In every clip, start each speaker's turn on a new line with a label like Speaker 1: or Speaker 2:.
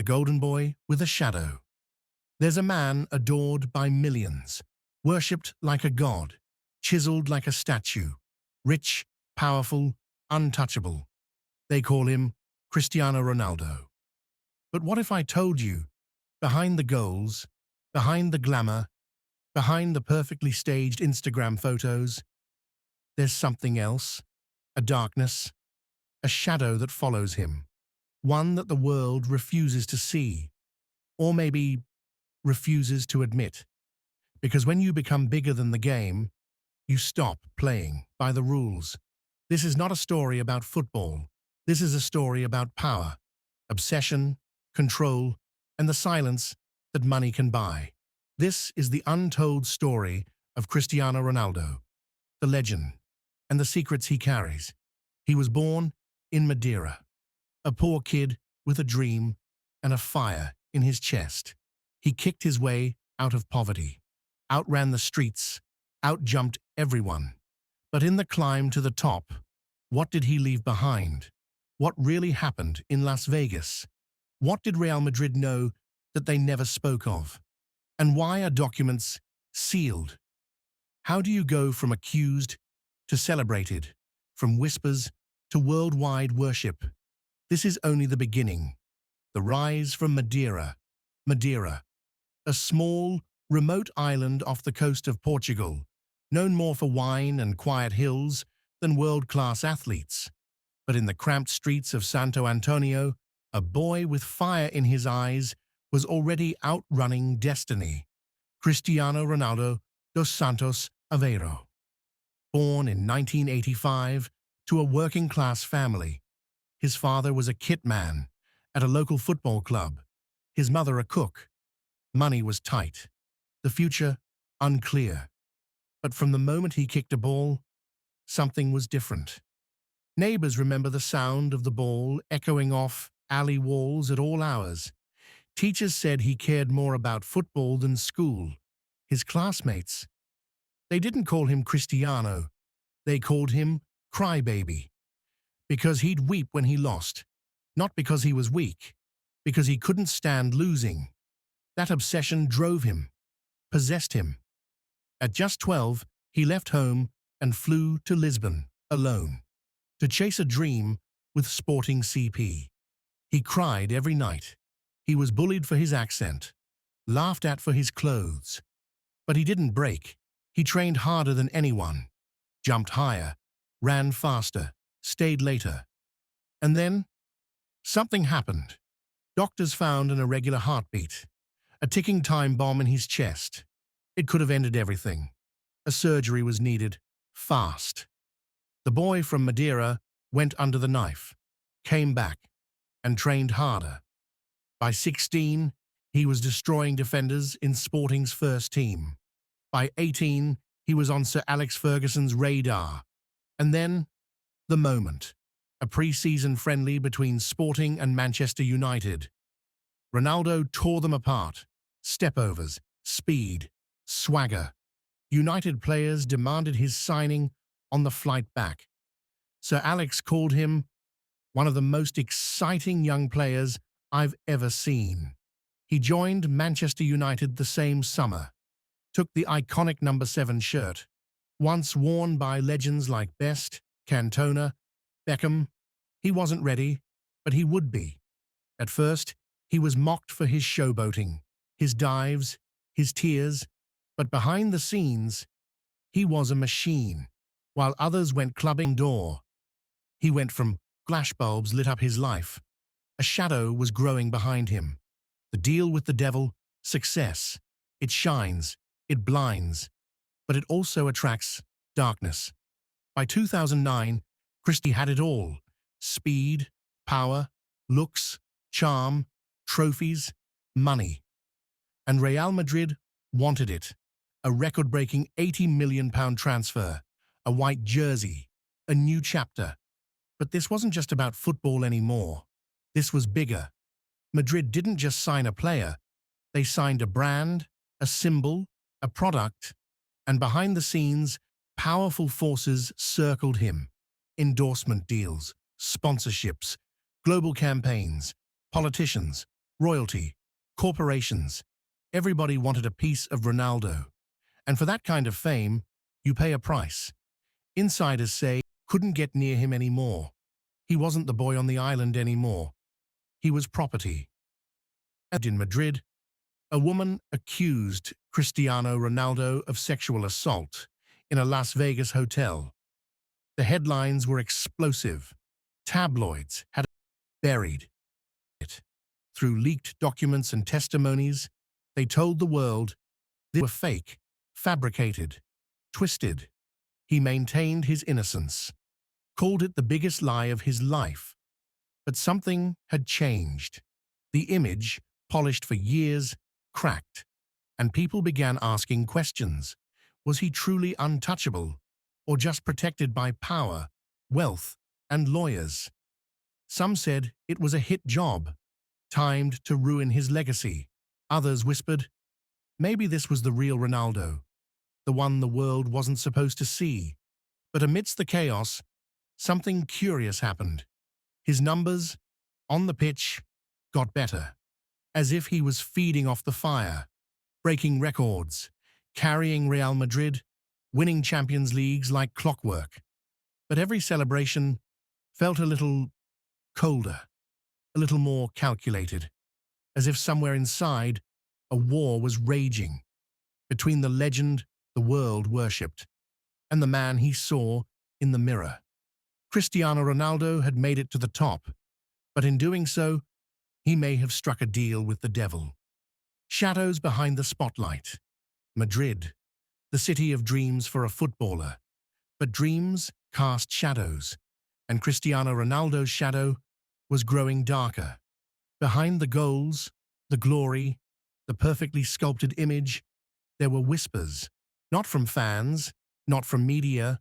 Speaker 1: golden boy with a shadow. There's a man adored by millions, worshipped like a god, chiseled like a statue, rich, powerful, untouchable. They call him Cristiano Ronaldo. But what if I told you, behind the goals, behind the glamour, behind the perfectly staged Instagram photos, there's something else, a darkness, a shadow that follows him, one that the world refuses to see, or maybe refuses to admit. Because when you become bigger than the game, you stop playing by the rules. This is not a story about football. This is a story about power, obsession, control, and the silence that money can buy. This is the untold story of Cristiano Ronaldo, the legend, and the secrets he carries. He was born in Madeira, a poor kid with a dream and a fire in his chest. He kicked his way out of poverty, outran the streets, outjumped everyone. But in the climb to the top, what did he leave behind? What really happened in Las Vegas? What did Real Madrid know that they never spoke of? And why are documents sealed? How do you go from accused to celebrated, from whispers to worldwide worship? This is only the beginning. The rise from Madeira. Madeira, a small, remote island off the coast of Portugal, known more for wine and quiet hills than world-class athletes. But in the cramped streets of Santo Antonio, a boy with fire in his eyes was already outrunning destiny. Cristiano Ronaldo dos Santos Aveiro. Born in 1985 to a working-class family, his father was a kit man at a local football club, his mother a cook. Money was tight, the future unclear. But from the moment he kicked a ball, something was different. Neighbors remember the sound of the ball echoing off alley walls at all hours. Teachers said he cared more about football than school. His classmates, they didn't call him Cristiano. They called him Crybaby, because he'd weep when he lost, not because he was weak, because he couldn't stand losing. That obsession drove him, possessed him. At just 12, he left home and flew to Lisbon, alone, to chase a dream with Sporting CP. He cried every night. He was bullied for his accent, laughed at for his clothes. But he didn't break. He trained harder than anyone, jumped higher, ran faster, stayed later. And then, something happened. Doctors found an irregular heartbeat, a ticking time bomb in his chest. It could have ended everything. A surgery was needed, fast. The boy from Madeira went under the knife, came back, and trained harder. By 16, he was destroying defenders in Sporting's first team. By 18, he was on Sir Alex Ferguson's radar. And then, the moment. A pre-season friendly between Sporting and Manchester United. Ronaldo tore them apart. Stepovers, speed, swagger. United players demanded his signing on the flight back. Sir Alex called him one of the most exciting young players I've ever seen. He joined Manchester United the same summer, took the iconic number 7 shirt, once worn by legends like Best, Cantona, Beckham. He wasn't ready, but he would be. At first, he was mocked for his showboating, his dives, his tears, but behind the scenes, he was a machine. While others went clubbing door, he went from flashbulbs lit up his life. A shadow was growing behind him. The deal with the devil, success. It shines, it blinds, but it also attracts darkness. By 2009, Christie had it all. Speed, power, looks, charm, trophies, money. And Real Madrid wanted it. A record-breaking £80 million transfer, a white jersey, a new chapter. But this wasn't just about football anymore. This was bigger. Madrid didn't just sign a player. They signed a brand, a symbol, a product, and behind the scenes, powerful forces circled him. Endorsement deals, sponsorships, global campaigns, politicians, royalty, corporations. Everybody wanted a piece of Ronaldo. And for that kind of fame, you pay a price. Insiders say couldn't get near him anymore. He wasn't the boy on the island anymore. He was property. And in Madrid, a woman accused Cristiano Ronaldo of sexual assault in a Las Vegas hotel. The headlines were explosive. Tabloids had buried it. Through leaked documents and testimonies, they told the world they were fake, fabricated, twisted. He maintained his innocence, called it the biggest lie of his life. But something had changed. The image, polished for years, cracked, and people began asking questions. Was he truly untouchable, or just protected by power, wealth, and lawyers? Some said it was a hit job, timed to ruin his legacy. Others whispered, maybe this was the real Ronaldo, the one the world wasn't supposed to see. But amidst the chaos, something curious happened. His numbers, on the pitch, got better, as if he was feeding off the fire, breaking records, carrying Real Madrid, winning Champions Leagues like clockwork. But every celebration felt a little colder, a little more calculated, as if somewhere inside, a war was raging between the legend the world worshipped and the man he saw in the mirror. Cristiano Ronaldo had made it to the top, but in doing so, he may have struck a deal with the devil. Shadows behind the spotlight. Madrid, the city of dreams for a footballer. But dreams cast shadows, and Cristiano Ronaldo's shadow was growing darker. Behind the goals, the glory, the perfectly sculpted image, there were whispers, not from fans, not from media,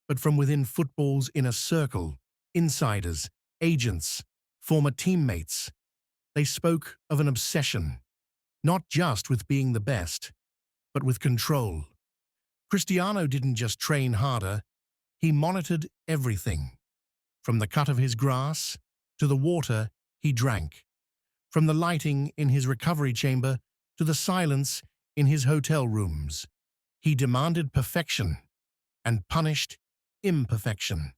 Speaker 1: but from within football's inner circle, insiders, agents, former teammates. They spoke of an obsession, not just with being the best, but with control. Cristiano didn't just train harder, he monitored everything, from the cut of his grass to the water he drank, from the lighting in his recovery chamber to the silence in his hotel rooms. He demanded perfection and punished imperfection.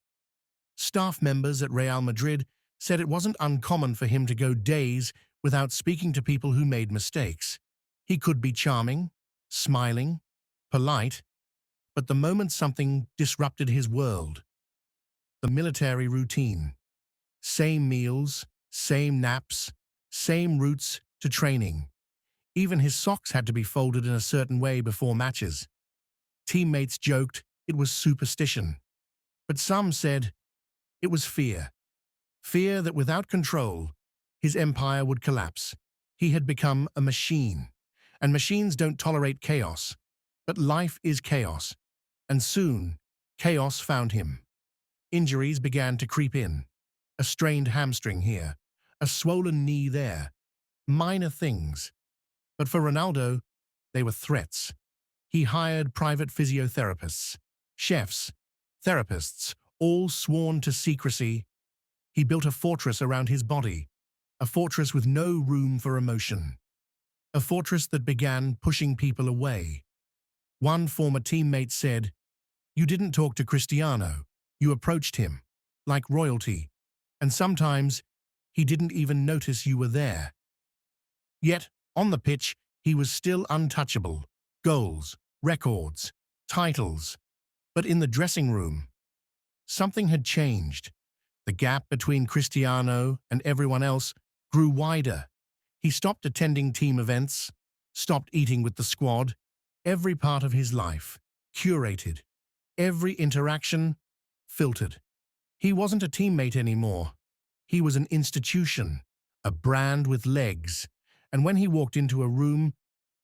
Speaker 1: Staff members at Real Madrid said it wasn't uncommon for him to go days without speaking to people who made mistakes. He could be charming, smiling, polite, but the moment something disrupted his world, the military routine, same meals, same naps, same routes to training. Even his socks had to be folded in a certain way before matches. Teammates joked it was superstition, but some said it was fear. Fear that without control, his empire would collapse. He had become a machine, and machines don't tolerate chaos. But life is chaos, and soon, chaos found him. Injuries began to creep in. A strained hamstring here, a swollen knee there. Minor things. But for Ronaldo, they were threats. He hired private physiotherapists, chefs, therapists, all sworn to secrecy. He built a fortress around his body, a fortress with no room for emotion, a fortress that began pushing people away. One former teammate said, "You didn't talk to Cristiano, you approached him, like royalty, and sometimes he didn't even notice you were there." Yet, on the pitch, he was still untouchable. Goals, records, titles. But in the dressing room, something had changed. The gap between Cristiano and everyone else grew wider. He stopped attending team events, stopped eating with the squad. Every part of his life, curated. Every interaction, filtered. He wasn't a teammate anymore. He was an institution, a brand with legs. And when he walked into a room,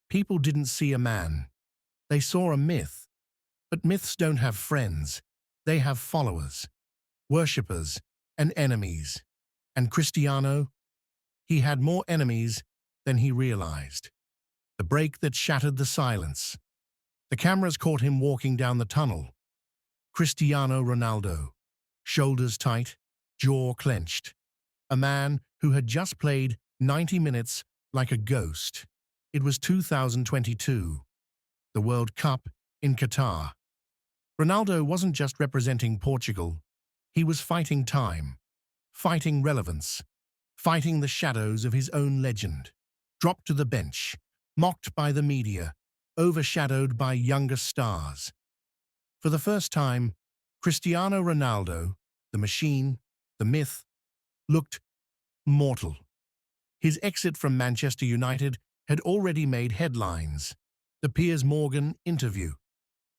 Speaker 1: people didn't see a man. They saw a myth. But myths don't have friends. They have followers, worshippers, and enemies. And Cristiano, he had more enemies than he realized. The break that shattered the silence. The cameras caught him walking down the tunnel. Cristiano Ronaldo, shoulders tight, jaw clenched. A man who had just played 90 minutes like a ghost. It was 2022, the World Cup in Qatar. Ronaldo wasn't just representing Portugal, he was fighting time, fighting relevance, fighting the shadows of his own legend. Dropped to the bench, mocked by the media, overshadowed by younger stars. For the first time, Cristiano Ronaldo, the machine, the myth, looked mortal. His exit from Manchester United had already made headlines. The Piers Morgan interview,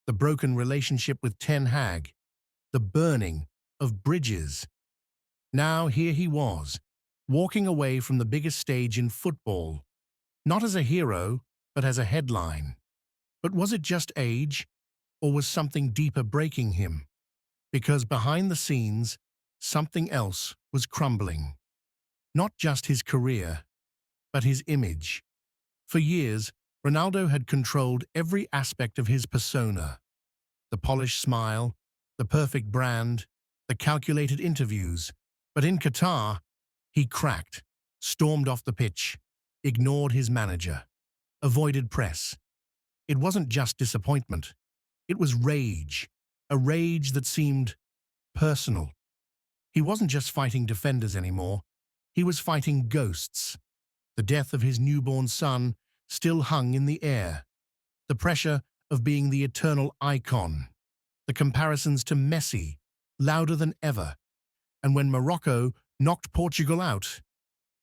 Speaker 1: the broken relationship with Ten Hag, the burning of bridges. Now here he was, walking away from the biggest stage in football, not as a hero, but as a headline. But was it just age, or was something deeper breaking him? Because behind the scenes, something else was crumbling. Not just his career, but his image. For years, Ronaldo had controlled every aspect of his persona. The polished smile, the perfect brand, the calculated interviews. But in Qatar, he cracked, stormed off the pitch, ignored his manager, avoided press. It wasn't just disappointment. It was rage, a rage that seemed personal. He wasn't just fighting defenders anymore. He was fighting ghosts. The death of his newborn son still hung in the air. The pressure of being the eternal icon. The comparisons to Messi, louder than ever. And when Morocco knocked Portugal out,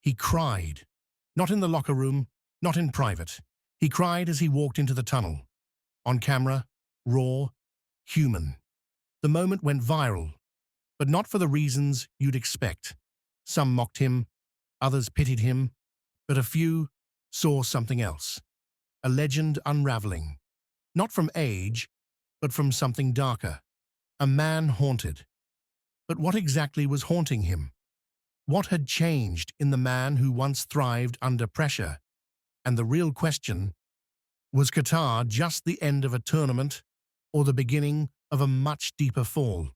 Speaker 1: he cried. Not in the locker room, not in private. He cried as he walked into the tunnel. On camera, raw, human. The moment went viral, but not for the reasons you'd expect. Some mocked him, others pitied him, but a few saw something else. A legend unraveling. Not from age, but from something darker. A man haunted. But what exactly was haunting him? What had changed in the man who once thrived under pressure? And the real question, was Qatar just the end of a tournament or the beginning of a much deeper fall?